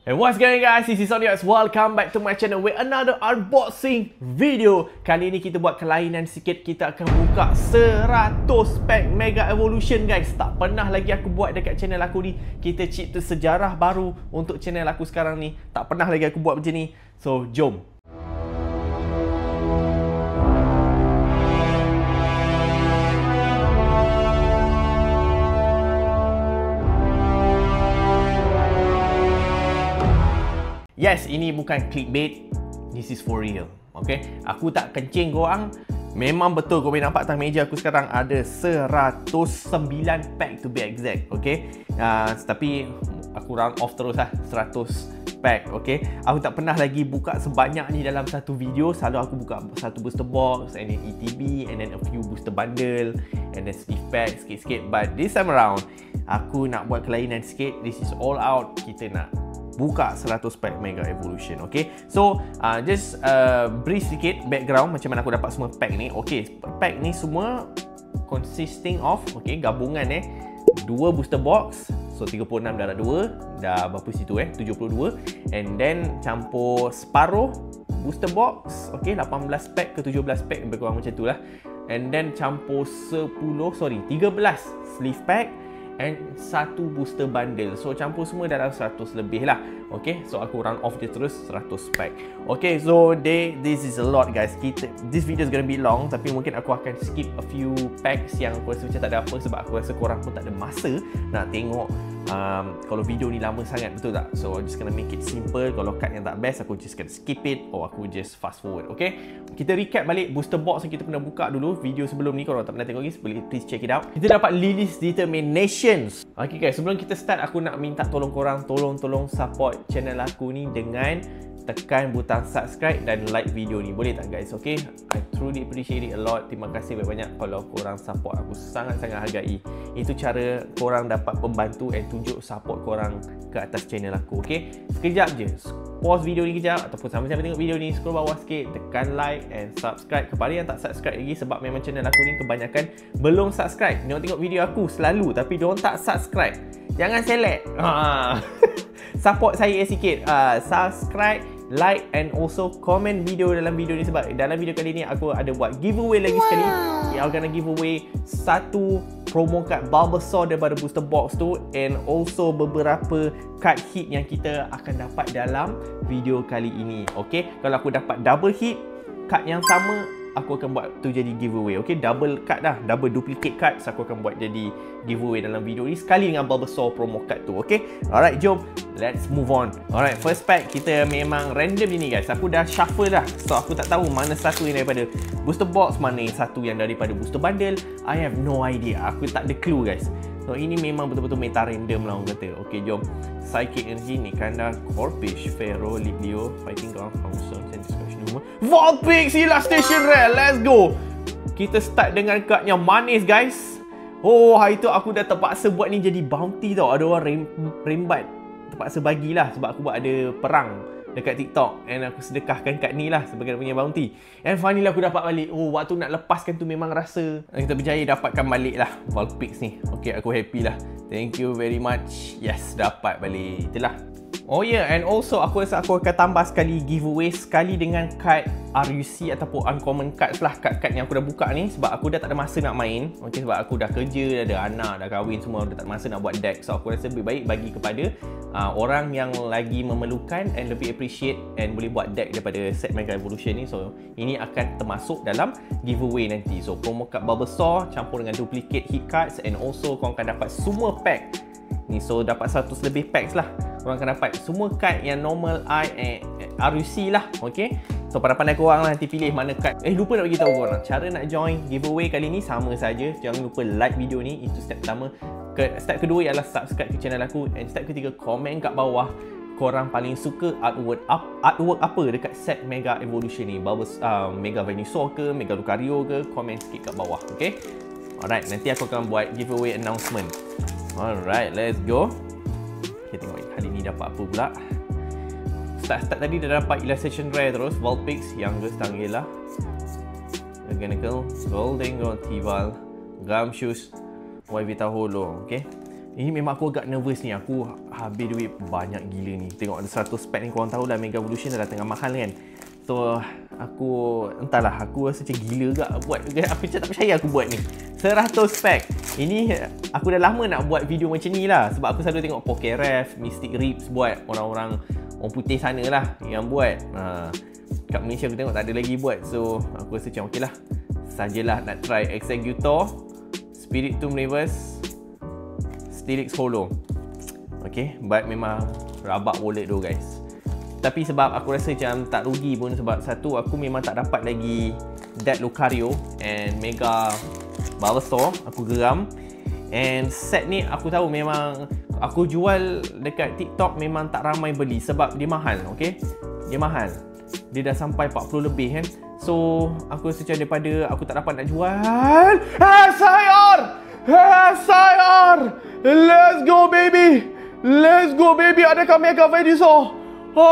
And what's going on guys, this is Onyx. Welcome back to my channel with another unboxing video. Kali ni kita buat kelainan sikit. Kita akan buka 100 pack Mega Evolution guys. Tak pernah lagi aku buat dekat channel aku ni. Kita cipta sejarah baru untuk channel aku sekarang ni. Tak pernah lagi aku buat macam ni. So jom. Yes, ini bukan clickbait. This is for real. Okay, aku tak kencing korang. Memang betul kau boleh nampak atas meja aku sekarang ada 109 pack to be exact. Okay, tapi aku round off terus lah 100 pack. Okay, aku tak pernah lagi buka sebanyak ni dalam satu video. Selalu aku buka satu booster box, and then ETB, and then a few booster bundle, and then sleeve pack sikit-sikit. But this time around, aku nak buat kelainan sikit. This is all out. Kita nak buka 100 pack Mega Evolution. Okay, so just brief sikit background macam mana aku dapat semua pack ni. Okay, pack ni semua consisting of, okay, gabungan 2 booster box. So 36 darab 2, dah berapa situ 72, and then campur separuh booster box. Okay, 18 pack ke 17 pack, lebih kurang macam tu lah. And then campur 13 sleeve pack and 1 booster bundle. So campur semua dalam 100 lebih lah. Okay, so aku round off dia terus 100 pack. Okay, so this is a lot guys. This video is gonna be long, tapi mungkin aku akan skip a few packs yang aku rasa macam tak ada apa, sebab aku rasa korang pun tak ada masa nak tengok kalau video ni lama sangat, betul tak? So I'm just gonna make it simple. Kalau cut yang tak best, aku just gonna skip it, or aku just fast forward. Okay, kita recap balik booster box yang kita pernah buka dulu video sebelum ni. Kalau tak pernah tengok guys, boleh please check it out. Kita dapat Lily's Determinations. Okay guys, sebelum kita start, aku nak minta tolong korang, tolong support channel aku ni dengan tekan butang subscribe dan like video ni, boleh tak guys? Okay, I truly appreciate it a lot. Terima kasih banyak kalau korang support aku, sangat-sangat hargai. Itu cara korang dapat membantu and tunjuk support korang ke atas channel aku. Okay, sekejap je, pause video ni kejap, ataupun sambil-sambil tengok video ni, scroll bawah sikit, tekan like and subscribe. Kepada yang tak subscribe lagi, sebab memang channel aku ni kebanyakan belum subscribe. Tengok video aku selalu tapi diorang tak subscribe. Jangan select. Support saya sikit. Subscribe, like and also comment video dalam video ni, sebab dalam video kali ni aku ada buat giveaway lagi sekali. I'm gonna give away 1 promo card Bulbasaur daripada booster box tu, and also beberapa card hit yang kita akan dapat dalam video kali ini. Okay, kalau aku dapat double hit card yang sama, aku akan buat tu jadi giveaway. Okay, double card dah, double duplicate card, so aku akan buat jadi giveaway dalam video ni sekali dengan Bulbasaur promo card tu. Okay, alright, jom let's move on. Alright, first pack kita memang random ini guys. Aku dah shuffle dah, so aku tak tahu mana satu yang daripada booster box, mana yang satu yang daripada booster bundle. I have no idea, aku tak ada clue guys. So ini memang betul-betul meta random lah orang kata. Okay, jom. Psychic Energy, Nikanda, Corphish, Pharaoh, Ligleo, Fighting Ground, Function, and Discussion Humor, Vulpix, Illustration Rare. Let's go. Kita start dengan card yang manis guys. Oh, hari tu aku dah terpaksa buat ni jadi bounty tau. Ada orang rembat, terpaksa bagilah sebab aku buat ada perang dekat TikTok, and aku sedekahkan kat ni lah sebagai punya bounty. And finally aku dapat balik. Oh, waktu nak lepaskan tu memang rasa kita berjaya dapatkan balik lah Vulpix ni. Okay, aku happy lah. Thank you very much. Yes, dapat balik. Itulah. Oh yeah, and also aku rasa aku akan tambah sekali giveaway sekali dengan card RUC ataupun uncommon cards lah, card-card yang aku dah buka ni, sebab aku dah tak ada masa nak main. Okay, sebab aku dah kerja, dah ada anak, dah kahwin semua, dah tak ada masa nak buat deck. So aku rasa lebih baik bagi kepada orang yang lagi memerlukan and lebih appreciate and boleh buat deck daripada set Mega Evolution ni. So ini akan termasuk dalam giveaway nanti. So promo card Bulbasaur campur dengan duplicate hit cards, and also korang akan dapat semua pack ni. So dapat 100 lebih packs lah. Korang akan dapat semua card yang normal RUC lah. Okay, so pandai-pandai korang lah nanti pilih mana card. Lupa nak bagi tahu korang, cara nak join giveaway kali ni sama saja. Jangan lupa like video ni, itu step pertama. Step kedua ialah subscribe ke channel aku, and step ketiga komen kat bawah korang paling suka artwork apa dekat set Mega Evolution ni. Mega Venusaur ke, Mega Lucario ke, komen sikit kat bawah. Okay, alright, nanti aku akan buat giveaway announcement. Alright, let's go. Kita tengok kali ni dapat apa pula. Start tadi dah dapat Illustration Rare terus, Vulpix, Youngest, Tangela, Mechanical, Goldengo, Tival, Gumshoes, YB Holo. Okay, Ini memang aku agak nervous ni. Aku habis duit banyak gila ni. Tengok ada 100 spec ni, korang tahu lah Mega Evolution dah tengah mahal kan. So aku entahlah, aku rasa macam gila gak buat. Aku macam tak percaya aku buat ni 100 spec. Ini aku dah lama nak buat video macam ni lah. Sebab aku selalu tengok Pokeref, Mystic Rips buat. Orang-orang orang putih sana lah yang buat. Kat Malaysia aku tengok tak ada lagi buat. So aku rasa macam okey lah, sajalah nak try Executor, Spirit Tomb Reverse, Steelix Hollow. Okay, but memang rabak wallet tu guys. Tapi sebab aku rasa macam tak rugi pun, sebab satu, aku memang tak dapat lagi Dead Lucario and Mega Bulbasaur. Aku geram. And set ni aku tahu memang aku jual dekat TikTok memang tak ramai beli sebab dia mahal. Okay, dia mahal. Dia dah sampai 40 lebih kan. So aku rasa macam daripada aku tak dapat nak jual, SIR! SIR! Let's go baby! Let's go baby! Adakah Mega Venusaur? Oh,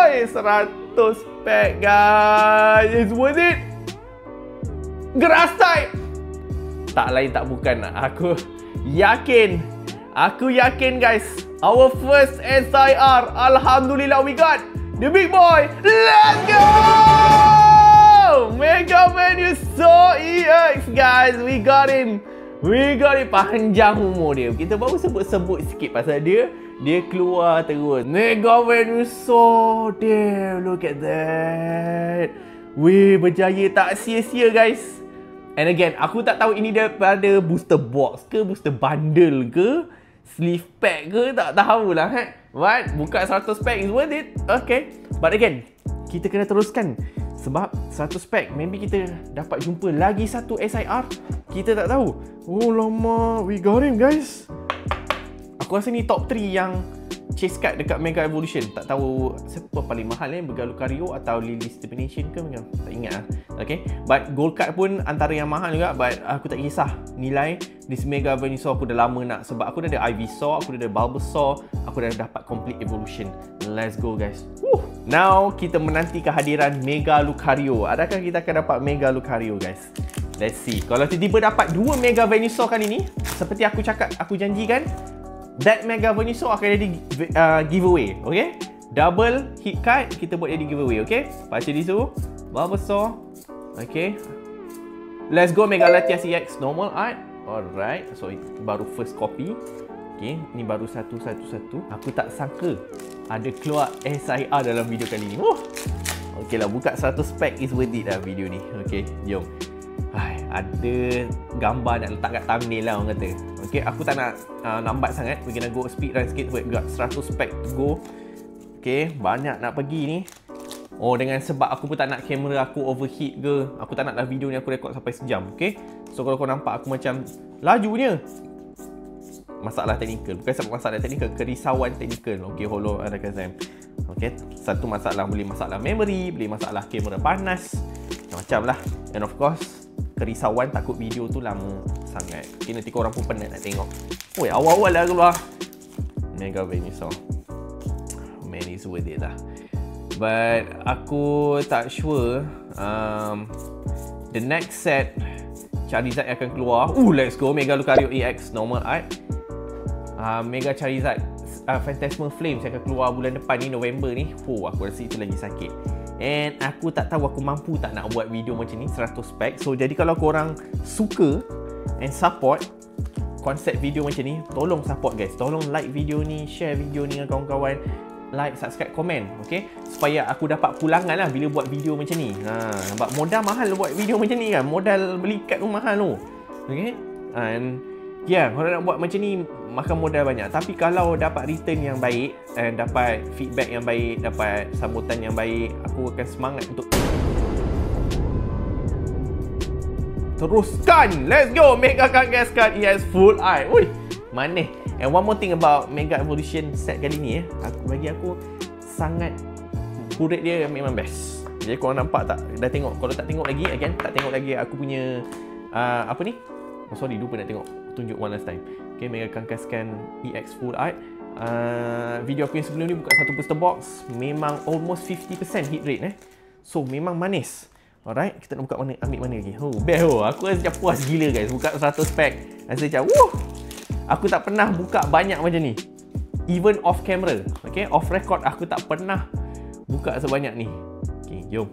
100 pack guys. It's worth it. Grass type. Tak lain tak bukan, aku yakin guys, our first SIR, alhamdulillah we got the big boy. Let's go! Mega Venusaur EX guys, we got him. Panjang umur dia. Kita baru sebut sikit pasal dia keluar terus. Mega Venusaur. Damn, look at that. Weh, berjaya tak sia-sia guys. And again, aku tak tahu ini daripada booster box ke, booster bundle ke, sleeve pack ke, tak tahulah kan. But buka 100 pack is worth it. Okay. But again, kita kena teruskan. Sebab 100 pack, maybe kita dapat jumpa lagi satu SIR. Kita tak tahu. Oh lama, we got him guys. Aku rasa ni top 3 yang chase card dekat Mega Evolution. Tak tahu siapa paling mahal Mega Lucario atau Lily's Determination ke, tak ingat lah. Okay, but gold card pun antara yang mahal juga. But aku tak kisah nilai. This Mega Venusaur aku dah lama nak, sebab aku dah ada Ivysaur, aku dah ada Bulbasaur, aku dah dapat complete evolution. Let's go guys. Now kita menanti kehadiran Mega Lucario. Adakah kita akan dapat Mega Lucario guys? Let's see. Kalau tiba-tiba dapat 2 Mega Venusaur kali ni, seperti aku cakap, aku janjikan, that Mega Venusaur akan jadi giveaway. Okay, double hit card kita buat jadi giveaway. Okay, baca di situ Bulbasaur. Okay, let's go. Mega Latias EX normal art. Alright, so itu baru first copy. Okay, ni baru satu. Aku tak sangka ada keluar SIR dalam video kali ni. Okay lah, buka 100 pack is worth it lah video ni. Okay, jom. Ada gambar nak letak kat thumbnail lah orang kata. Okay, aku tak nak lambat sangat. We gonna go speed run sikit. We got 100 pack to go. Okay, banyak nak pergi ni. Oh, dengan sebab aku pun tak nak kamera aku overheat ke. Aku tak nak lah video ni aku rekod sampai sejam. Okay, so kalau kau nampak aku macam lajunya, masalah teknikal. Bukan sebab masalah teknikal, kerisauan teknikal. Okay, Hollow Alakazam. Okay, satu masalah, boleh masalah memory, boleh masalah kamera panas, macam lah. And of course, kerisauan takut video tu lama sangat. Okay, nanti korang pun penat nak tengok. Woi, awal-awal lah keluar Mega Venusaur. Man, is worth it lah. But aku tak sure the next set Charizard akan keluar. Let's go. Mega Lucario EX normal art. Mega Charizard Phantasmal Flames akan keluar bulan depan ni, November ni. Aku rasa itu lagi sakit. And aku tak tahu aku mampu tak nak buat video macam ni 100 pack. So jadi kalau korang suka and support konsep video macam ni, tolong support guys. Tolong like video ni, share video ni dengan kawan-kawan, like, subscribe, komen. Okay, supaya aku dapat pulangan lah bila buat video macam ni. Sebab modal mahal buat video macam ni kan. Modal beli kad tu mahal tu. Okay, and kalau nak buat macam ni makan modal banyak. Tapi kalau dapat return yang baik dan dapat feedback yang baik, dapat sambutan yang baik, aku akan semangat untuk teruskan. Let's go. Mega Kangaskhan EX full art. Manis. And one more thing about Mega Evolution set kali ni, bagi aku sangat kurit dia memang best. Jadi korang nampak tak? Dah tengok? Kalau tak tengok lagi, again, tak tengok lagi aku punya apa ni? Sorry, lupa nak tengok. Tunjuk one last time. Okay, Mega Kangaskhan EX full art. Video aku yang sebelum ni buka satu booster box, memang almost 50% hit rate So memang manis. Alright, kita nak buka mana, ambil mana lagi. Best aku rasa macam puas gila guys. Buka 100 pack. Rasa macam, aku tak pernah buka banyak macam ni. Even off camera. Okay, off record aku tak pernah buka sebanyak ni. Okay, jom.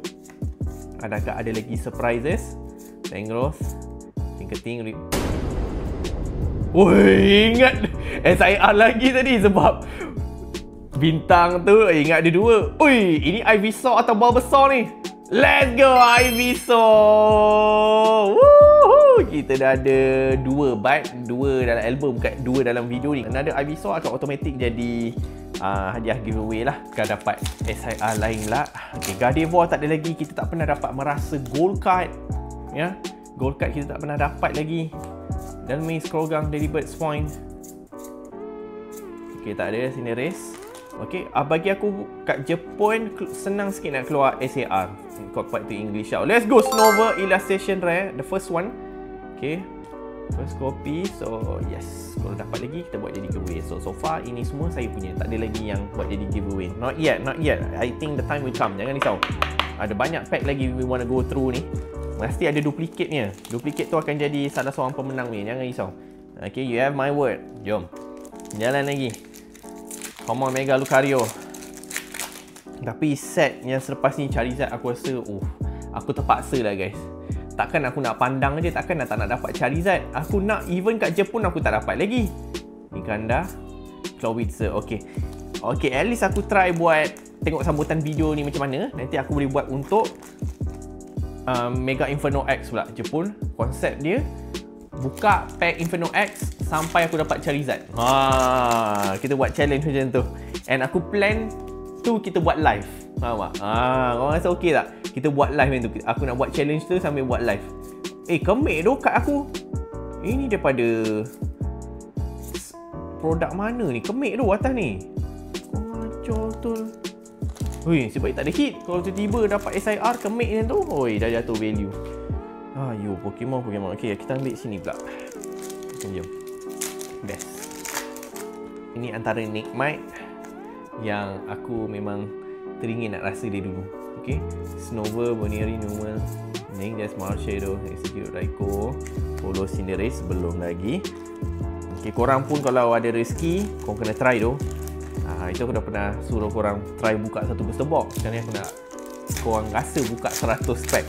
Adakah ada lagi surprises? Tengros. Tingketing. Woi, ingat SIR lagi tadi sebab bintang tu ingat ada 2. Ui, ini Ivysaur atau Bulbasaur ni? Let's go Ivysaur. Woohoo! Kita dah ada 2 bite, 2 dalam album, bukan 2 dalam video ni. Another Ivysaur akan automatic jadi hadiah giveaway lah. Akan dapat SIR lain lah. Okay, Gardevoir tak ada lagi. Kita tak pernah dapat merasa gold card. Ya, gold card kita tak pernah dapat lagi. Dan main Scrogang, Delibird, Point. Okay, tak ada Cinderace. Okay, bagi aku kat Jepun senang sikit nak keluar SAR. Convert to English out. Let's go Snover Illustration Rare, the first one. Okay, first copy. So yes, kalau dapat lagi kita buat jadi giveaway. So far ini semua saya punya, tak ada lagi yang buat jadi giveaway. Not yet. I think the time will come. Jangan risau. Ada banyak pack lagi we want to go through ni. Mesti ada duplicate-nya. Duplicate tu akan jadi salah seorang pemenang ni. Jangan risau. Okay, you have my word. Jom. Jalan lagi. Come on, Mega Lucario. Tapi set yang selepas ni Charizard aku rasa, aku terpaksa lah guys. Takkan aku nak pandang je, takkan tak nak dapat Charizard. Aku nak, even kat Jepun aku tak dapat lagi. Ni Kanda, Clawitzer. Okay, at least aku try buat, tengok sambutan video ni macam mana. Nanti aku boleh buat untuk Mega Inferno X pula, Jepun. Konsep dia buka pack Inferno X sampai aku dapat Charizard. Kita buat challenge macam tu. And aku plan tu kita buat live. Faham tak? Korang rasa okey tak? Kita buat live macam tu. Aku nak buat challenge tu sambil buat live. Kemik tu kat aku. Ini daripada produk mana ni? Kemik tu atas ni. Macam betul. Hui, sebab tak ada hit. Kalau tiba-tiba dapat SIR kemik macam tu, dah jatuh value. Pokemon. Okay, kita ambil sini pula. Jom. Best. Ini antara Nikmite yang aku memang teringin nak rasa dia dulu. Okay, Snover, Bonnieri, Numel, Ninjas, Marshadow, Execute, Raikou, Polo, Cinderace, belum lagi. Okay, korang pun kalau ada rezeki, korang kena try tu. Itu aku dah pernah suruh korang try buka satu booster box. Sekarang ni aku nak korang rasa buka 100 pack.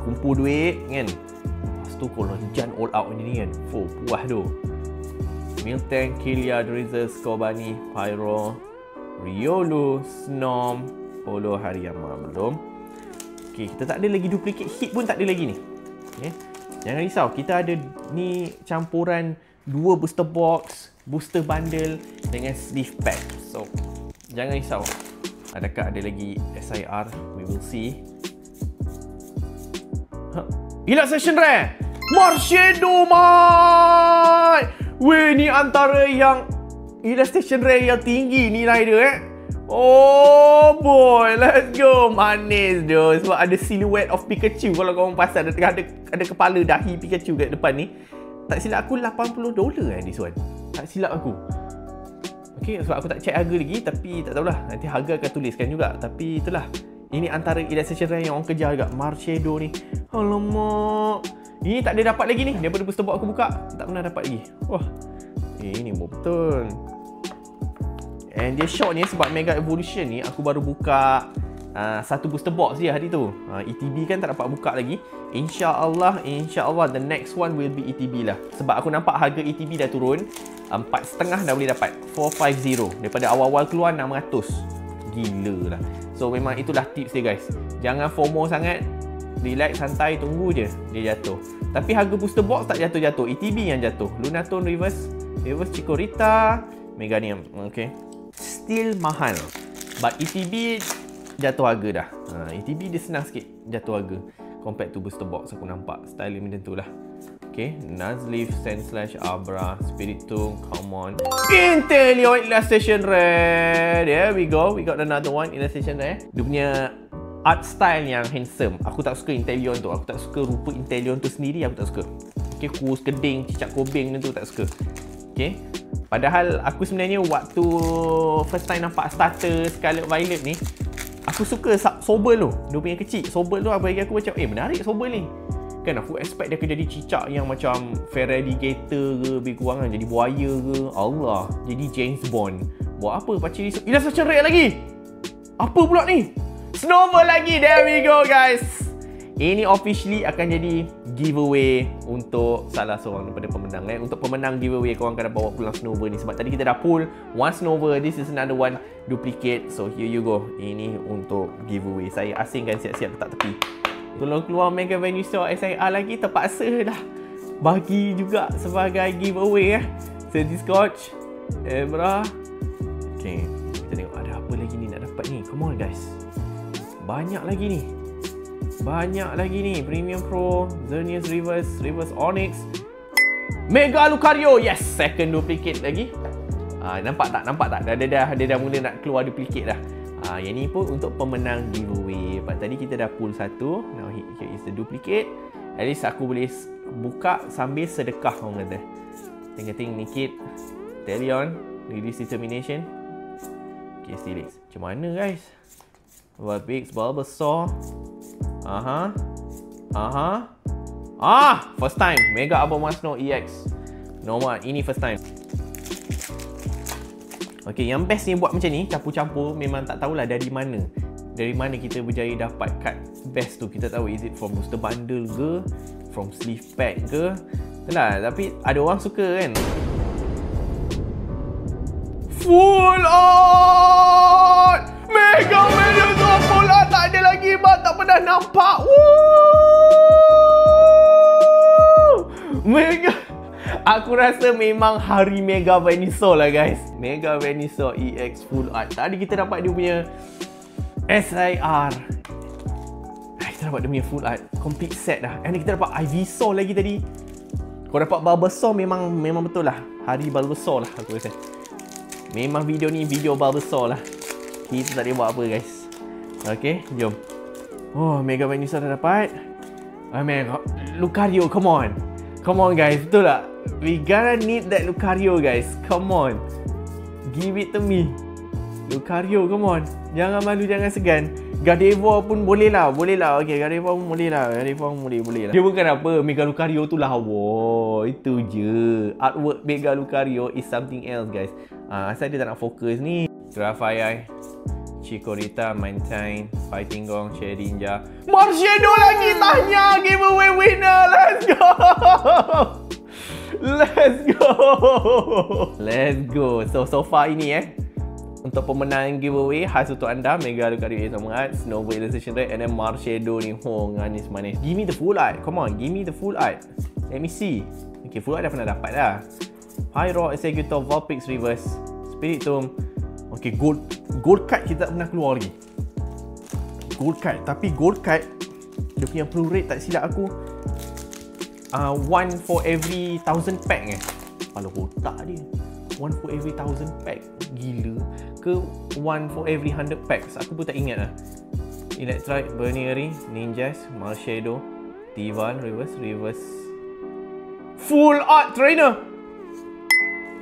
Kumpul duit kan. Lepas tu kalau hujan all out ni kan, puas tu. Miltank, Killia, Drizzle, Scorbunny, Pyro, Riolu, Snom, Polo, Hariyama. Belum. Okay, kita tak ada lagi duplicate hit pun, tak ada lagi ni. Okay, jangan risau, kita ada ni campuran 2 booster box, booster bundle dengan sleeve pack. So jangan risau. Adakah ada lagi SIR? We will see. Illustration Rare Marshadow Mite. Weh, ni antara yang Illustration Rare yang tinggi nilai dia Oh boy, let's go. Manis doh. Sebab ada silhouette of Pikachu. Kalau korang pasal ada kepala dahi Pikachu kat depan ni. Tak silap aku $80 this one. Tak silap aku. Okay, sebab aku tak check harga lagi. Tapi tak tahulah, nanti harga akan tuliskan juga. Tapi itulah, ini antara Illustration Rare yang orang kejar juga. Marshadow ni, alamak, ini tak ada dapat lagi ni. Daripada booster box aku buka, tak pernah dapat lagi. Wah, ini betul. And dia short ni sebab Mega Evolution ni aku baru buka satu booster box je hari tu. ETB kan tak dapat buka lagi. InsyaAllah the next one will be ETB lah. Sebab aku nampak harga ETB dah turun. 4.5 dah boleh dapat 450. Daripada awal-awal keluar 600. Gila lah. So memang itulah tips dia guys. Jangan FOMO sangat. Relax, santai, tunggu je dia jatuh. Tapi harga booster box tak jatuh-jatuh. ETB yang jatuh. Lunatone Reverse Chikorita, Meganium. Okay, still mahal. But ETB jatuh harga dah. ETB dia senang sikit jatuh harga compared to booster box. Aku nampak style macam tu lah. Okay, Nuzleaf, Sandslash, Abra, Spiritomb, come on. Inteleon Illustration Rare. There we go. We got another one Illustration Rare. Dia punya art style yang handsome. Aku tak suka Inteleon tu. Aku tak suka rupa Inteleon tu sendiri. Aku tak suka. Okay, kurus keding, cicak kobeng tu tak suka. Okay, padahal aku sebenarnya waktu first time nampak starter Scarlet Violet ni, Aku suka Sobel tu. Dia punya kecil. Sobel tu bagi aku macam menarik Sobel ni. Kan aku expect dia akan jadi cicak yang macam Feraligator ke, lebih kurang kan. Jadi buaya ke. Allah. Jadi James Bond. Buat apa pakcik ni? Illustration rare lagi. Apa pula ni? Snowball lagi. There we go guys. Ini officially akan jadi giveaway untuk salah seorang daripada pemenang. Untuk pemenang giveaway, korang akan bawa pulang Snowball ni. Sebab tadi kita dah pull one Snowball. This is another one duplicate. So here you go. Ini untuk giveaway. Saya asingkan siap-siap letak tepi. Tolong keluar Mega Venusaur SIR lagi. Terpaksa dah bagi juga sebagai giveaway So this scotch Ebra. Okay, kita tengok ada apa lagi ni nak dapat ni. Come on guys. Banyak lagi ni. Premium Pro, Xerneas Reverse Onyx, Mega Lucario. Yes, second duplicate lagi. Nampak tak? Dia dah mula nak keluar duplicate dah. Yang ni pun untuk pemenang giveaway. Tadi kita dah pull satu. Now here is the duplicate. At least aku boleh buka sambil sedekah orang kata. Ting-ting Nikit, Teleon, Release Determination. Okay, Steelix. Macam mana guys? Vulpix, Bulbasaur. First time Mega Abomasnow EX. Normal, ini first time. Okay, yang best ni buat macam ni, campur-campur. Memang tak tahulah dari mana kita berjaya dapat card best tu. Kita tahu is it from booster bundle ke, from sleeve pack ke. Itulah, tapi ada orang suka kan. Full art Mega Venusaur full art. Tak ada lagi bang, tak pernah nampak. Mega. Aku rasa memang hari Mega Venusaur lah guys. Mega Venusaur EX full art. Tadi kita dapat dia punya SIR. Kita dapat dia punya full art complete set dah. And kita dapat Ivysaur lagi tadi. Kau dapat Bulbasaur, memang betul lah hari Bulbasaur lah aku rasa. Memang video ni video Bulbasaur lah. Kita tak boleh buat apa guys. Okay, jom. Oh, Mega Venusaur dah dapat. Man, Lucario, come on guys, betul tak? We gonna need that Lucario guys. Come on, give it to me. Lucario, come on. Jangan malu, jangan segan. Gardevoir pun boleh lah. Okay, Gardevoir pun boleh lah. Dia bukan apa, Mega Lucario tu lah. Wow, itu je. Artwork Mega Lucario is something else guys. Asal dia tak nak fokus ni. Grafaiai, Chikorita, Mantine, Fighting Gong, Shedinja, Marshadow lagi tanya giveaway winner. Let's go. So far ini untuk pemenang giveaway khas untuk anda, Mega Lucario Art, Snowball Illustration Red, and then Marshadow ni. Manis. Give me the full art. Come on, give me the full art. Let me see. Okay, full art dah pernah dapat dah. Pyro, Executor, Vulpix Reverse, Spiritomb. Okay, gold card kita tak pernah keluar lagi. Gold card, tapi gold card dia punya pro rate tak silap aku 1 for every 1000 pack Kepala otak dia. 1 for every 1000 pack. Gila. Ke 1 for every 100 packs. Aku pun tak ingat lah. Electrike, Bernieri, Ninjas, Marshadow, Tivan, Reverse. Full art trainer.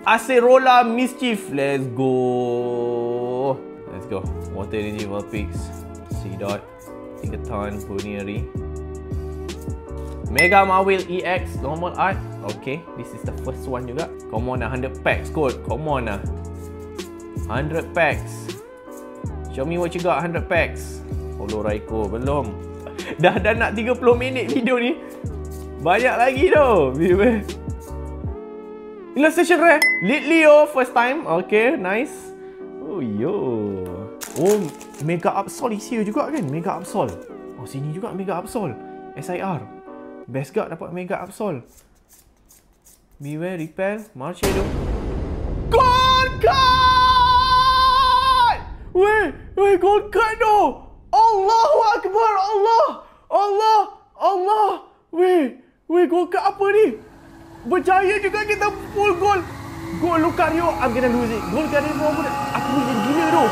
Acerola, Mischief. Let's go. Water Energy, Vulpix, Seedot, Tinkaton, Bernieri. Mega Marvel EX normal art. Okay, this is the first one juga. Come on lah, 100 packs kot. Come on lah, 100 packs. Show me what you got. 100 packs. Follow Raikou. Belum. dah nak 30 minit video ni. Banyak lagi tu. Illustration rare. Lead Leo first time. Okay, nice. Oh Mega Absol is here juga kan. Mega Absol. Oh, sini juga Mega Absol. SIR. Best guard dapat Mega Absol. Beware, Repel, Marshadow. Gold card! Weh, gold card tu! Allahu Akbar! Allah! Weh, gold card apa ni? Berjaya juga kita full gold. Gold Lucario, I'm gonna lose it. Gold Gardevoir pun aku boleh gila tu.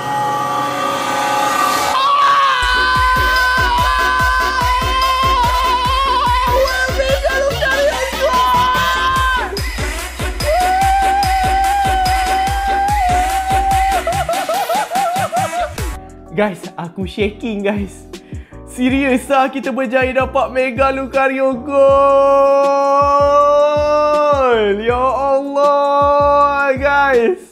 Guys, aku shaking guys. Serius lah, kita berjaya dapat Mega Lucario Gold. Ya Allah guys.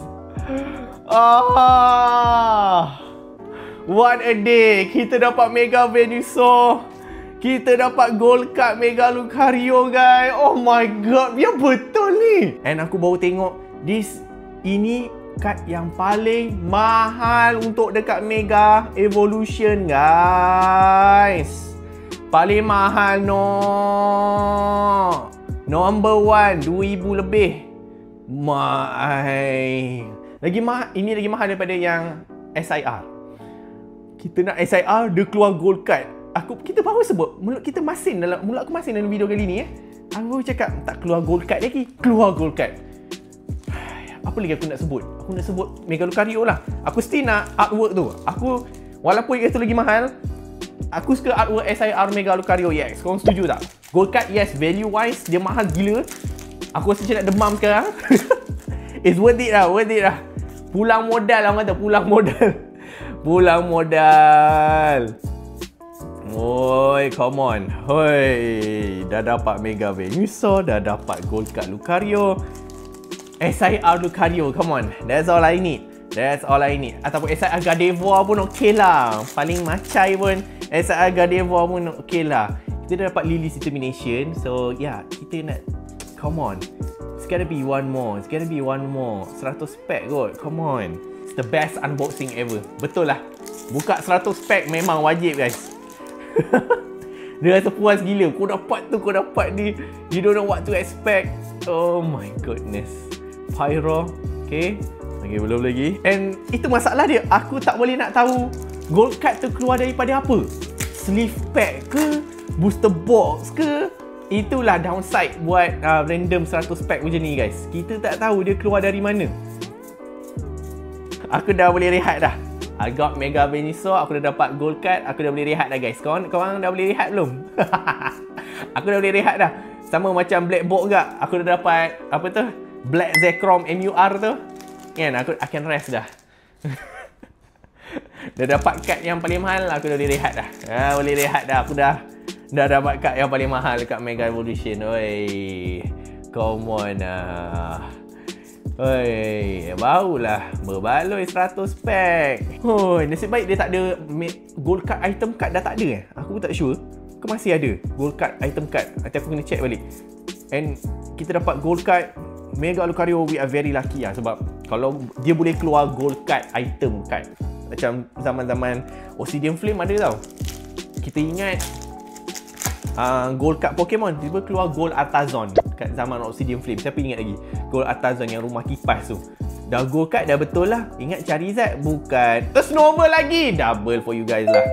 What a day. Kita dapat Mega Venusaur. Kita dapat gold card Mega Lucario guys. Oh my god, ya betul ni. And aku baru tengok ini kad yang paling mahal untuk dekat Mega Evolution guys. Paling mahal Number 1 2000 lebih. Ini lagi mahal daripada yang SIR. Kita nak SIR, dia keluar gold card. Kita baru sebut mulut aku masin dalam video kali ni Aku cakap tak keluar gold card lagi, keluar gold card. Apa lagi aku nak sebut? Aku nak sebut Mega Lucario lah. Aku still nak artwork tu. Walaupun itu lagi mahal, aku suka artwork SIR Mega Lucario EX. Korang setuju tak? Gold card, yes, value wise dia mahal gila. Aku rasa macam nak demam sekarang. It's worth it lah. Pulang modal lah, orang kata pulang modal. Oi, come on. Hoi, dah dapat Mega Venusaur, dah dapat gold card Lucario. SIR Lucario, come on. That's all I need. Ataupun SIR Gardevoir pun okey lah. Paling macai pun SIR Gardevoir pun okey lah. Kita dah dapat Lily's Determination. So yeah, kita nak, come on. It's gotta be one more. 100 pack kot. Come on. It's the best unboxing ever. Betul lah. Buka 100 pack memang wajib guys. Dia rasa puas gila. Kau dapat ni. You don't know what to expect. Oh my goodness. Pyro. Okay, belum lagi. And itu masalah dia. Aku tak boleh nak tahu gold card tu keluar daripada apa. Sleeve pack ke? Booster box ke? Itulah downside buat random 100 pack macam ni guys. Kita tak tahu dia keluar dari mana. Aku dah boleh rehat dah. I got Mega Venusaur, aku dah dapat gold card, aku dah boleh rehat dah guys. Korang dah boleh rehat belum? Aku dah boleh rehat dah. Sama macam Black Bolt gak. Aku dah dapat apa tu? Black Zekrom MUR tu. Kan aku akan rest dah. Dah dapat kad yang paling mahal, aku dah boleh rehat dah. Boleh rehat dah. Aku dah dapat kad yang paling mahal dekat Mega Evolution. Oi. Come on lah. Oi, barulah berbaloi 100 pack. Nasib baik dia tak ada gold card item card, dah tak ada Aku pun tak sure. Ke masih ada gold card item card? Nanti aku kena check balik. And kita dapat gold card Mega Lucario, we are very lucky sebab kalau dia boleh keluar gold card item card macam zaman-zaman Obsidian Flame ada tau. Kita ingat gold card Pokemon, tiba keluar gold Artazon kat zaman Obsidian Flame. Siapa ingat lagi? Gold Artazon yang rumah kipas tu. Dah gold card dah betul lah. Ingat Charizard bukan. Terus Snover lagi. Double for you guys lah.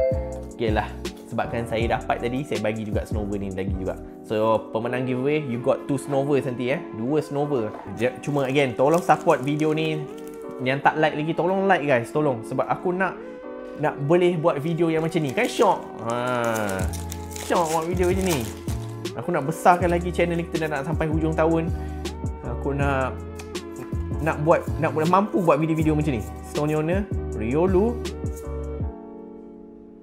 Okay lah. Sebabkan saya dapat tadi, saya bagi juga Snover ni lagi juga. So pemenang giveaway, you got 2 Snover nanti 2 Snover. Cuma again, tolong support video ni. Yang tak like lagi, tolong like guys. Tolong. Sebab aku nak boleh buat video yang macam ni. Kan syok. Syok buat video macam ni. Aku nak besarkan lagi channel ni. Kita dah nak sampai hujung tahun. Aku nak mampu buat video-video macam ni. Stonioner, Riolu,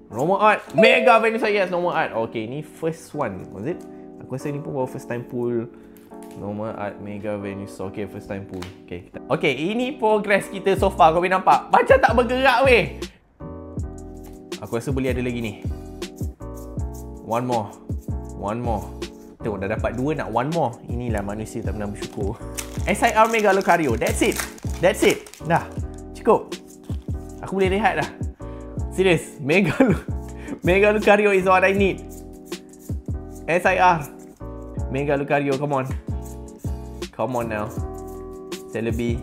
normal art, Mega Venusaur, yes, normal art. Okay, ni first one, was it? Aku rasa ni pun baru first time pull. Normal art, Mega Venusaur. Okay, first time pull. Okay, ini progress kita so far. Kau boleh nampak? Macam tak bergerak weh. Aku rasa boleh ada lagi ni. One more. Tengok dah dapat 2, nak one more. Inilah manusia tak pernah bersyukur. SIR Mega Lucario. That's it. Dah. Cukup. Aku boleh rehat dah. Serius. Mega Lucario is what I need. SIR Mega Lucario. Come on now. Celebi.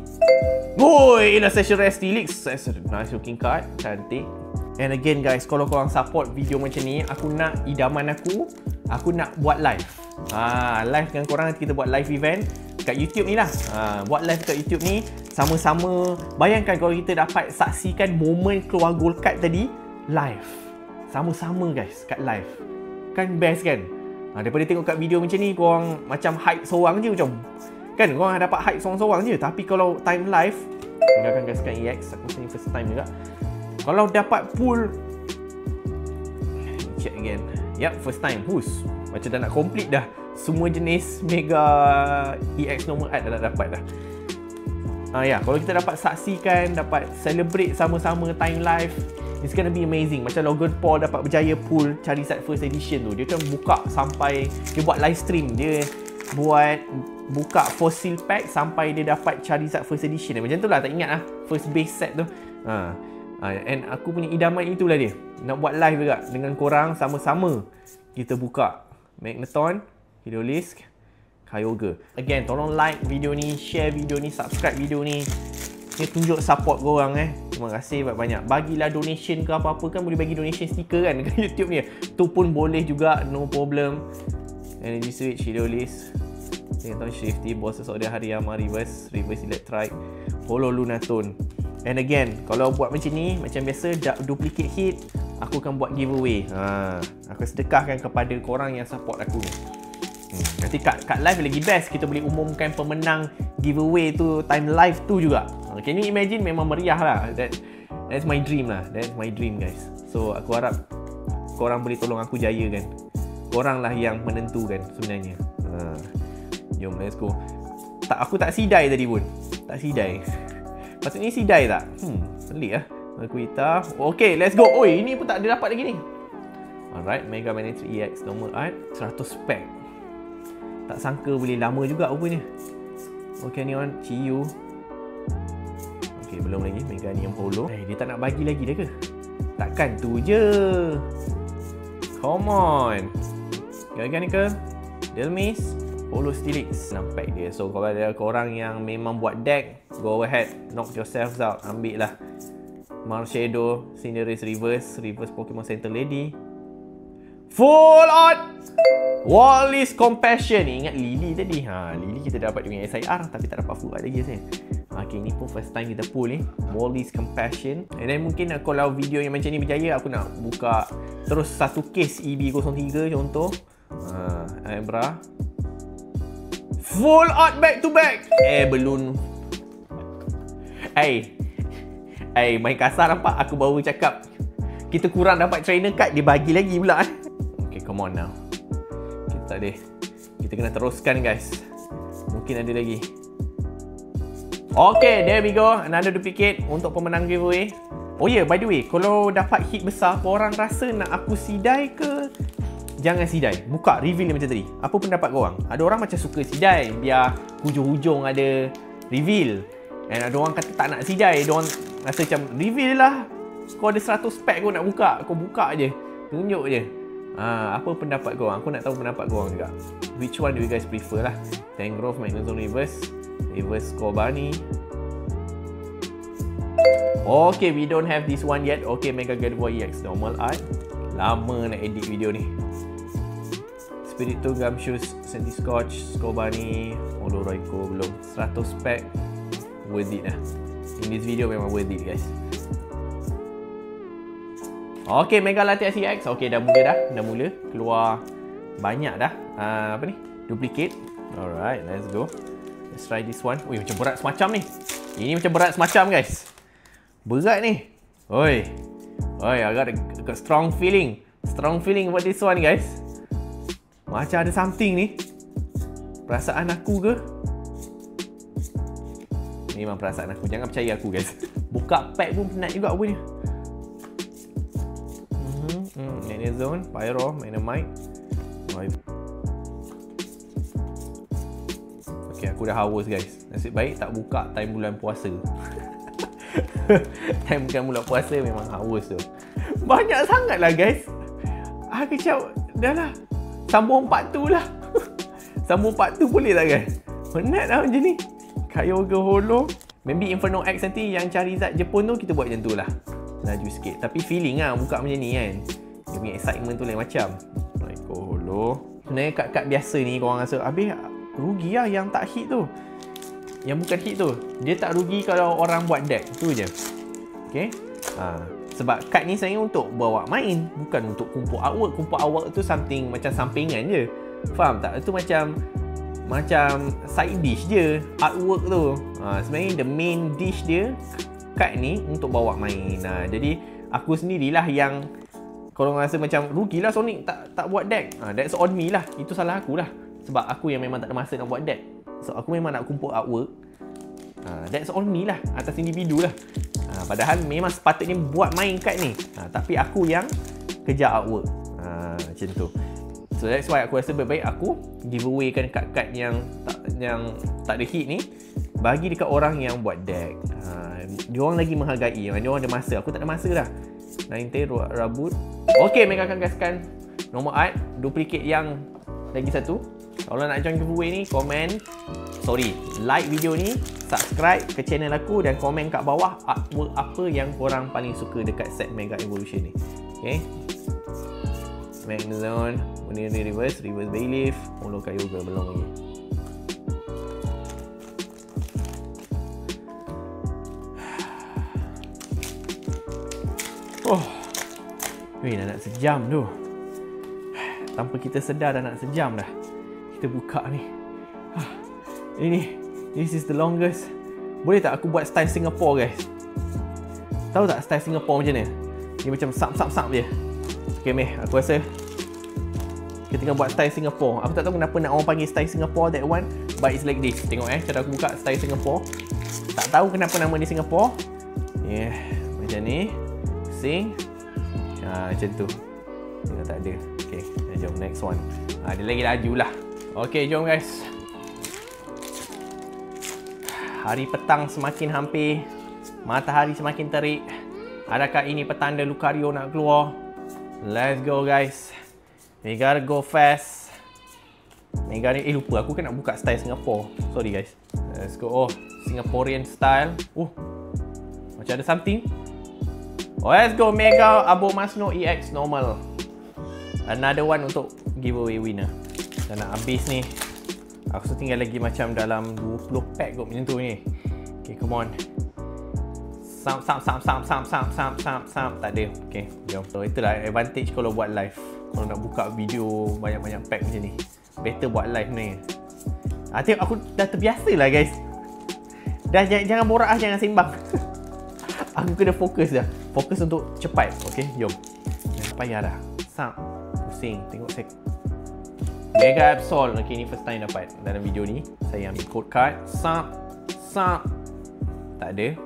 Woi, Session Rest Helix. Nice looking card. Cantik. And again guys, kalau korang support video macam ni, aku nak idaman aku nak buat live. Live dengan korang, nanti kita buat live event kat YouTube ni lah. Buat live kat YouTube ni sama-sama. Bayangkan kalau kita dapat saksikan momen keluar gold card tadi live. Sama-sama guys kat live. Kan best kan? Daripada tengok kat video macam ni, korang macam hype seorang je macam. Kan korang dapat hype seorang-seorang je. Tapi kalau time live, tinggalkan gaskan EX. Aku rasa ni first time juga. Kalau dapat pull, check again. Yep, first time. Hus. Macam dah nak complete dah. Semua jenis Mega EX normal art dah dapat dah. Kalau kita dapat saksikan, dapat celebrate sama-sama time live, it's gonna be amazing. Macam Logan Paul dapat berjaya pull Charizard First Edition tu. Dia kan buka sampai, dia buat live stream. Dia buka fossil pack sampai dia dapat Charizard First Edition. Macam tu lah, tak ingat lah first base set tu. And aku punya idaman itulah dia. Nak buat live juga dengan korang sama-sama. Kita buka Magneton, Hidolisk, Kyogre. Again, tolong like video ni, share video ni, subscribe video ni. Ni tunjuk support korang Terima kasih banyak-banyak. Bagilah donation ke apa-apa kan, boleh bagi donation sticker kan dekat YouTube ni. Tu pun boleh juga, no problem. Energy Switch, Hidolisk, Magneton, Shifty, Bosses Order Hariyama, Reverse Electrike, Holo Lunatone. And again, kalau buat macam ni, macam biasa, duplicate hit, aku akan buat giveaway. Aku sedekahkan kepada korang yang support aku ni. Nanti kat live lagi best, kita boleh umumkan pemenang giveaway tu time live tu juga. Can you imagine? Memang meriah lah. That's my dream lah. That's my dream guys. So aku harap korang boleh tolong aku jaya kan. Korang lah yang menentukan sebenarnya. Jom let's go. Aku tak sidai tadi pun. Tak sidai. Patutnya sidai tak? Pelik lah. Aquita. Okay, let's go. Oi, ini pun tak ada dapat lagi ni. Alright, Mega Magnetic EX normal art 100 pack. Tak sangka boleh lama juga rupanya. Okay, Neon, Chiyu. Okay, belum lagi Meganium Holo. Dia tak nak bagi lagi dah ke? Takkan tu je. Come on. Garganical, Delmis, Holo Steelix. Nampak dia. So kalau ada korang yang memang buat deck, go ahead, knock yourselves out. Ambil lah Marshadow, Cinderace Reverse Pokemon Center Lady, Full Art Wallis Compassion. Ingat Lily tadi. Lily kita dapat dengan SIR tapi tak dapat full art lagi saya. Okay, ni pun first time kita pull ni, Wallis Compassion. And then mungkin kalau video yang macam ni berjaya, aku nak buka terus satu case EB03 contoh. Abra Full Art back to back. Balloon. Main kasar nampak. Aku baru cakap kita kurang dapat trainer card, dia bagi lagi pula. Okay, come on now. Kita tak boleh. Kita kena teruskan guys. Mungkin ada lagi. Okay, there we go. Another duplicate untuk pemenang giveaway. Oh yeah, by the way, kalau dapat hit besar, korang rasa nak aku sidai ke? Jangan sidai. Buka reveal ni macam tadi. Apa pendapat korang? Ada orang macam suka sidai, biar hujung-hujung ada reveal. And ada orang kata tak nak sidai. Ada orang rasa macam reveal lah. Kau ada 100 pack kau nak buka, kau buka je, tunjuk je. Apa pendapat korang? Aku nak tahu pendapat korang juga. Which one do you guys prefer lah? Tangrowth, Magnezone Reverse Scorbunny. Okay, we don't have this one yet. Okay, Mega Gardevoir EX normal art. Lama nak edit video ni. Spiritomb, Gumshoos, Centiskorch, Scorbunny, Holo Raikou belum. 100 pack. Worth it lah. In this video memang worth it guys. Okay, Mega Latias EX. Okay, dah mula keluar banyak dah. Apa ni? Duplicate. Alright, let's go. Let's try this one. Ui, macam berat semacam ni. Ini macam berat semacam guys. Berat ni. Oi, I got a strong feeling. Strong feeling about this one guys. Macam ada something ni. Perasaan aku ke? Memang perasaan aku. Jangan percaya aku guys. Buka pack pun penat juga rupanya. Magnezone, Pyro, Magnemite. Okay, aku dah haus guys. Nasib baik tak buka time bulan puasa. Time bulan puasa memang haus tu. Banyak sangat lah guys. Aku cakap, dah lah. Sambung part tu lah. Sambung part tu boleh tak guys? Penat lah macam ni. Kyogre Holo. Maybe Inferno X nanti yang Charizard Jepun tu kita buat macam tu lah. Laju sikit. Tapi feeling lah buka macam ni kan. Dia punya excitement tu lain macam. Raikou Holo. Sebenarnya kad-kad biasa ni korang rasa, habis rugi lah yang tak hit tu. Yang bukan hit tu. Dia tak rugi kalau orang buat deck. Tu je. Okay. Sebab kad ni sebenarnya untuk bawa main. Bukan untuk kumpul artwork. Kumpul artwork tu something macam sampingan je. Faham tak? Itu macam side dish je artwork tu. Sebenarnya the main dish dia kad ni untuk bawa main. Jadi aku sendirilah yang korang rasa macam rugilah Sonic tak buat deck. That's on me lah. Itu salah aku lah. Sebab aku yang memang tak ada masa nak buat deck. So aku memang nak kumpul artwork. That's on me lah. Atas individu lah. Padahal memang sepatutnya buat main kad ni. Tapi aku yang kejar artwork. Macam tu. So that's why aku rasa baik-baik aku giveaway kan kad-kad yang tak ada hit ni bagi dekat orang yang buat deck. Diorang lagi menghargai. Diorang ada masa. Aku tak ada masa dah. 19 rabut. Okay, Mega akan gaskan nombor art duplicate yang lagi satu. Kalau nak join giveaway ni, like video ni, subscribe ke channel aku dan komen kat bawah artwork apa yang korang paling suka dekat set Mega Evolution ni. Okay. Magnezone, Bonnie Reverse Bayleaf, Molokai Yoga belum lagi. Dah nak sejam tu. Tanpa kita sedar dah nak sejam dah. Kita buka ni. This is the longest. Boleh tak aku buat style Singapore, guys? Tahu tak style Singapore macam ni? Dia macam sap je. Okay, Meh, aku rasa kita tengah buat style Singapore. Aku tak tahu kenapa nak orang panggil style Singapore that one, but it's like this. Tengok cara aku buka style Singapore. Tak tahu kenapa nama ni Singapore. Macam ni. Sing. Macam tu. Tengok tak ada. Okay, jom next one. Dia lagi laju lah. Okay, jom guys. Hari petang semakin hampir. Matahari semakin terik. Adakah ini petanda Lucario nak keluar? Let's go guys. We gotta go fast. Mega ni, lupa aku kan nak buka style Singapore. Sorry guys. Let's go. Singaporean style. Macam ada something. Let's go Mega Abomasnow EX normal. Another one untuk giveaway winner. Dah nak habis ni. Aku tinggal lagi macam dalam 20 pack kot macam tu ni. Okay, come on. Sam. Tak ada. Okay, jom. So, itulah advantage kalau buat live. Kalau nak buka video banyak-banyak pack macam ni. Better buat live ni. Tengok aku dah terbiasa lah guys. Dah jangan borak jangan sembang. Aku kena fokus dah. Fokus untuk cepat. Okay, jom. Jangan payah dah. Sam. Pusing. Tengok saya. Mega Absol. Okay, ni first time dapat dalam video ni. Saya ambil code card. Sam. Tak ada.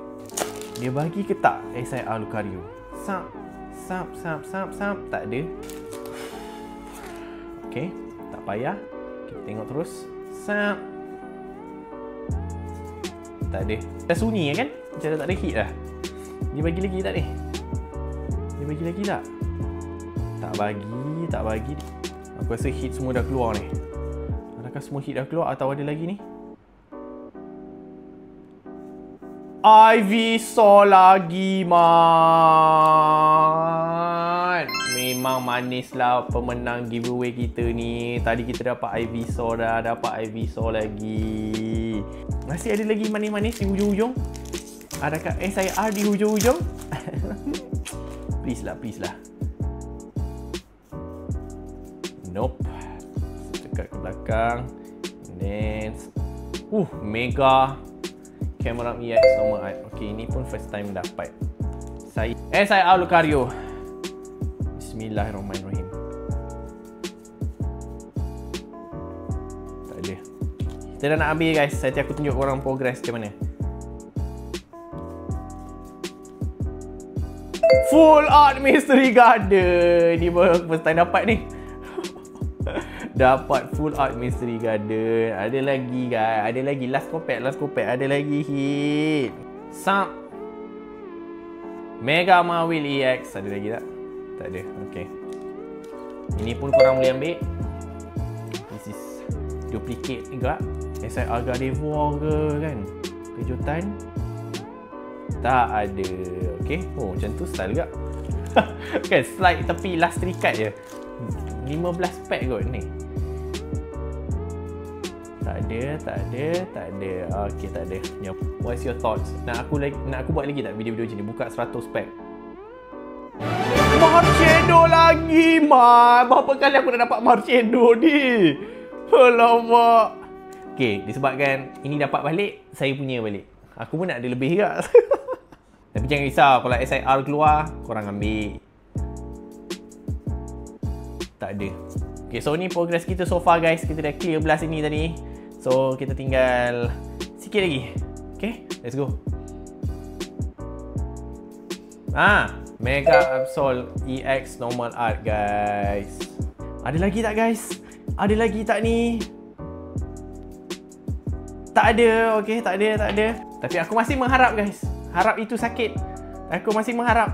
Dia bagi ke tak SIR Lucario? Sam. Tak ada. Okay, tak payah. Kita tengok terus. Sam. Tak ada. Dah sunyi kan? Macam tak ada hit dah. Dia bagi lagi tak ni? Dia bagi lagi tak? Tak bagi. Aku rasa hit semua dah keluar ni. Adakah semua hit dah keluar atau ada lagi ni? Ivysaur lagi, man. Memang manis lah pemenang giveaway kita ni. Tadi kita dapat Ivysaur dah, dapat Ivysaur lagi. Masih ada lagi manis-manis di hujung-hujung. Adakah SIR di hujung-hujung? Please lah. Nope. Dekat ke belakang. And then Mega Cameron EX nomor art. Okay, ini pun first time dapat. SIR Lucario. Bismillahirrahmanirrahim. Tak ada. Kita dah nak habis guys. Nanti aku tunjuk korang progress macam mana. Full Art Mystery Garden. Ni baru first time dapat ni. Dapat Full Art Mystery Garden. Ada lagi guys. Ada lagi. Last copet. Ada lagi hit. Sam. Mega Mawil EX. Ada lagi tak? Tak ada. Okay. Ini pun korang boleh ambil. This is duplicate juga. SIR Gardevoir ke kan? Kejutan. Tak ada. Okay. Macam tu style juga. Kan slide tepi last 3 card je. 15 pack kot ni. Tak ada. Okay, tak ada. What's your thoughts? Nak aku buat lagi tak video-video macam ni? Buka 100 pack. Marchedo lagi, man. Berapa kali aku dah dapat Marchedo ni? Alamak. Okay, disebabkan ini dapat balik, saya punya balik. Aku pun nak ada lebih juga. Tapi jangan risau, kalau SIR keluar, korang ambil. Tak ada. Okay, so ni progress kita so far guys. Kita dah clear belah sini tadi. So kita tinggal sikit lagi. Okay, let's go. Mega Absol EX Normal Art guys. Ada lagi tak guys? Ada lagi tak ni? Tak ada, okay, tak ada. Tapi aku masih mengharap guys. Harap itu sakit. Aku masih mengharap.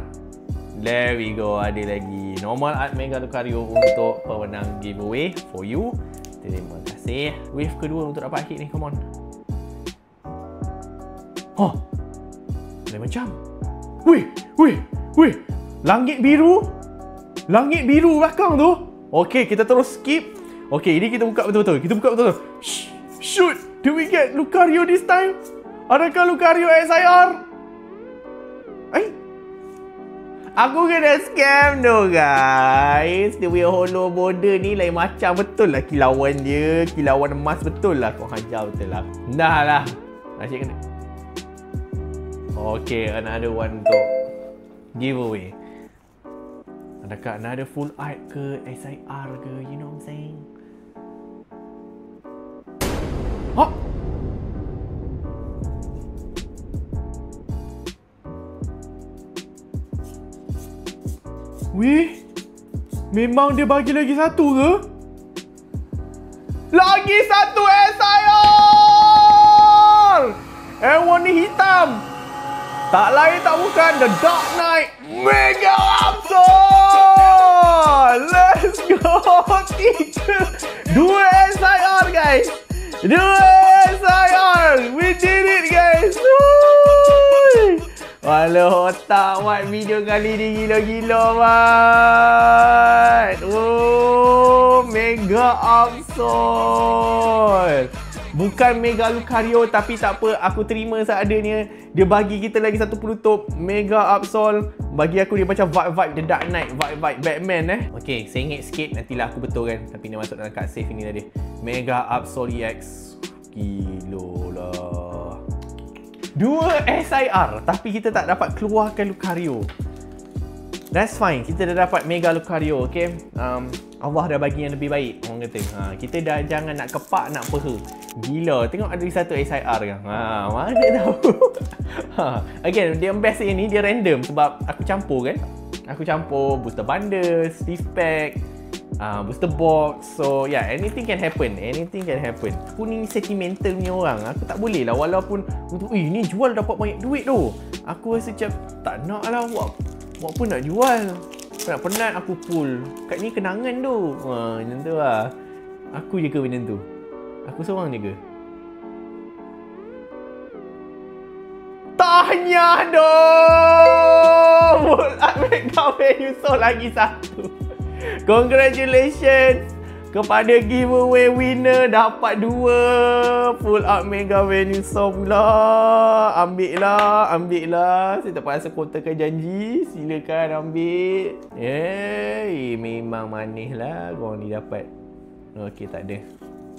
There we go, ada lagi Normal Art Mega Lucario untuk pemenang giveaway for you. Terima kasih. Wave kedua untuk dapat hit ni, come on. Oh, lain macam. Weh. Langit biru belakang tu. Okay, kita terus skip. Okay, ini kita buka betul-betul. Shoot, do we get Lucario this time? Adakah Lucario SIR? Aku kena scam tu guys. Dia punya holo border ni lain macam betul lah. Kilauan dia, kilauan emas betul lah. Kau hajar betul lah. Dah lah. Asyik kena. Okay, another one untuk giveaway. Adakah another full art ke, SIR ke, you know what I'm saying? Hah? Weh, memang dia bagi lagi satu ke? Lagi satu SIR! And warna hitam. Tak lain tak bukan The Dark Knight Mega Absol! Let's go! 2 SIR guys! 2 SIR! We did it guys! Woo! Walau otak Mat video kali ni gila-gila Mat. Oh, Mega Absol. Bukan Mega Lucario tapi tak apa, aku terima seadanya. Dia bagi kita lagi satu penutup Mega Absol. Bagi aku dia macam vibe-vibe The Dark Knight, vibe-vibe Batman Okay, sengit sikit nantilah aku betulkan. Tapi dia masuk dalam card save ini tadi. Mega Absol EX. Gila lah. 2 SIR tapi kita tak dapat keluarkan Lucario. That's fine, kita dah dapat Mega Lucario, okay? Allah dah bagi yang lebih baik, orang kata. Kita dah jangan nak kepak, nak peha. Gila, tengok ada satu SIR kan? Mana tahu. Again, dia best ni, dia random sebab aku campur kan? Aku campur booster bundle, Steve Pack, booster box. So yeah, anything can happen. Anything can happen. Aku ni sentimental punya orang. Aku tak boleh lah walaupun untuk ni jual dapat banyak duit tu. Aku rasa macam tak nak lah buat apa nak jual. Penat-penat aku pull. Kat ni kenangan tu. Macam tu lah. Aku je ke benda tu? Aku seorang je ke? Tanya dong! Bulat Mega Venusaur lagi satu. Congratulations kepada giveaway winner. Dapat 2 full art Mega Venusaur pula. Ambil lah. Saya tak pasal kotakan janji. Silakan ambil. Memang manis lah korang ni dapat. Okey, tak ada.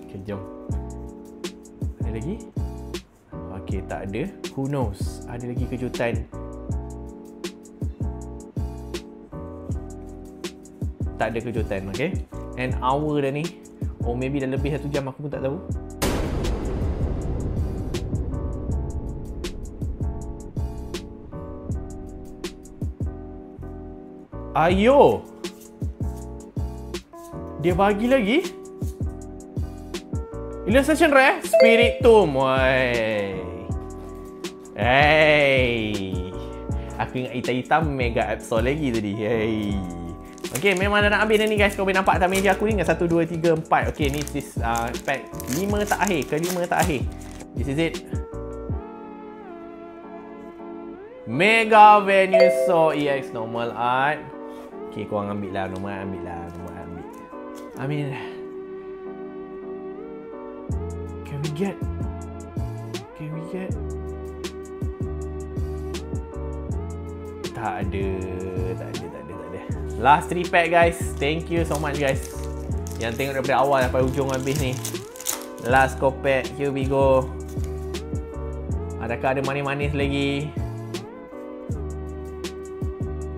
Okay, jom. Ada lagi? Okey, tak ada. Who knows? Ada lagi kejutan. Tak ada kejutan, okay? An hour dah ni. Oh, maybe dah lebih 1 jam, aku pun tak tahu. Ayo! Dia bagi lagi? Illustration rare? Spiritomb. Aku ingat hitam-hitam Mega Absol lagi tadi. Okay, memang dah nak habis dah ni guys. Kau boleh nampak atas meja aku ni dengan 1, 2, 3, 4. Okay, ni this pack 5 tak akhir. Ke-5 tak akhir. This is it. Mega Venusaur EX Normal Art. Okay, korang ambil lah. Normal ambil lah. I mean, Can we get? Tak ada. Last 3 pack guys. Thank you so much guys yang tengok daripada awal sampai hujung habis ni. Last pack. Here we go. Adakah ada manis-manis lagi?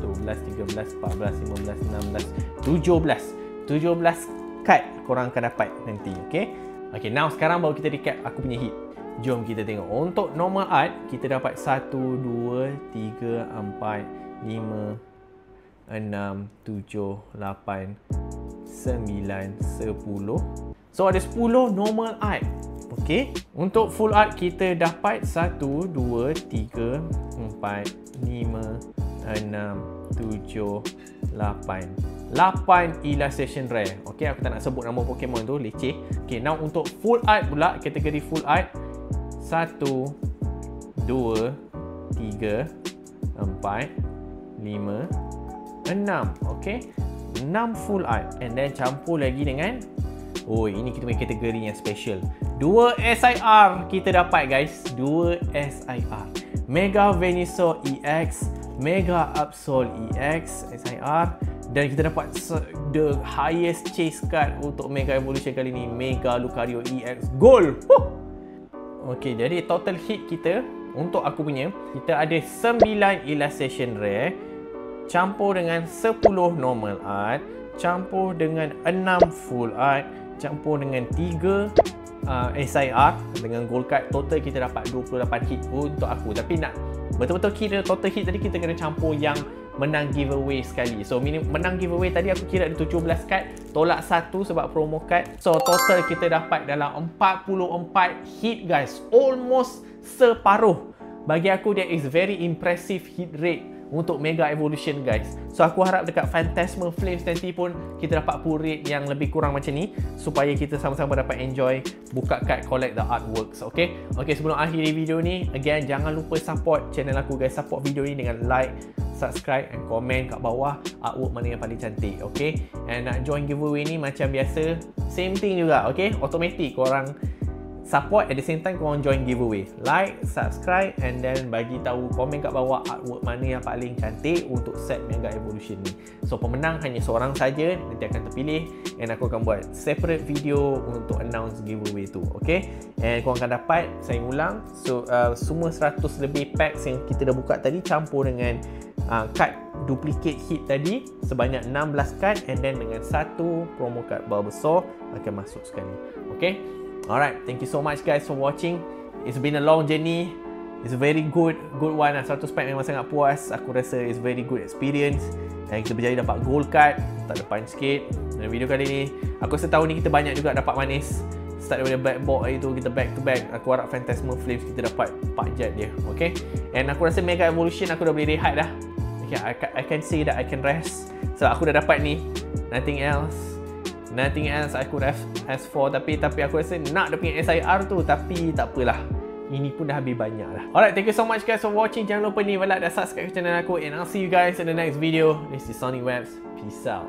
12, 13, 14, 15, 16, 17 kad korang akan dapat nanti. Okay, now sekarang baru kita recap aku punya hit. Jom kita tengok. Untuk normal art, kita dapat 1, 2, 3, 4, 5, 6, 7, 8, 9, 10. So ada 10 normal art. Okay, untuk full art kita dapat 1, 2, 3, 4, 5, 6, 7, 8 illustration rare. Okay, aku tak nak sebut nama Pokemon tu, leceh. Okay, now untuk full art pula, kategori full art 1, 2, 3, 4, 5, 6. Okay, 6 full art. And then campur lagi dengan, oh ini kita punya kategori yang special, 2 SIR kita dapat guys. 2 SIR, Mega Venusaur EX, Mega Absol EX SIR. Dan kita dapat the highest chase card untuk Mega Evolution kali ni, Mega Lucario EX Gold. Okay, jadi total hit kita untuk aku punya, kita ada 9 illustration rare campur dengan 10 normal art, campur dengan 6 full art, campur dengan 3 SIR dengan gold card. Total kita dapat 28 hit untuk aku. Tapi nak betul-betul kira total hit tadi, kita kena campur yang menang giveaway sekali. So menang giveaway tadi aku kira ada 17 card, tolak 1 sebab promo card. So total kita dapat dalam 44 hit guys. Almost separuh. Bagi aku that is very impressive hit rate untuk Mega Evolution guys. So aku harap dekat Phantasmal Flames nanti pun kita dapat pull rate yang lebih kurang macam ni, supaya kita sama-sama dapat enjoy buka kad, collect the artworks. Okay, sebelum akhiri video ni, again jangan lupa support channel aku guys. Support video ni dengan like, subscribe and komen kat bawah artwork mana yang paling cantik. Okay, and nak join giveaway ni macam biasa, same thing juga. Okay, automatic korang support, at the same time korang join giveaway. Like, subscribe and then bagi tahu, komen kat bawah artwork mana yang paling cantik untuk set Mega Evolution ni. So pemenang hanya seorang saja nanti akan terpilih, and aku akan buat separate video untuk announce giveaway tu. Okay, and korang akan dapat, saya ulang, so semua 100 lebih packs yang kita dah buka tadi campur dengan kad duplicate hit tadi sebanyak 16 kad, and then dengan satu promo card Bulbasaur akan masuk sekali. Okay, alright, thank you so much guys for watching. It's been a long journey. It's a very good one. 100 pack memang sangat puas. Aku rasa it's very good experience. Dan kita berjaya dapat gold card. Tak depan sikit. Dan video kali ni, aku rasa tahun ni kita banyak juga dapat manis. Start daripada back box itu, kita back to back. Aku harap Phantasmal Flames kita dapat 4 jet dia. Okay, and aku rasa Mega Evolution aku dah boleh rehat dah. Okay, I can say that I can rest. Sebab aku dah dapat ni. Nothing else I could have asked for. Tapi aku rasa nak dia punya SIR tu. Tapi tak apalah, ini pun dah habis banyak dah. Alright, thank you so much guys for watching. Jangan lupa ni like dan subscribe ke channel aku, and I'll see you guys in the next video. This is Sonic Webs. Peace out.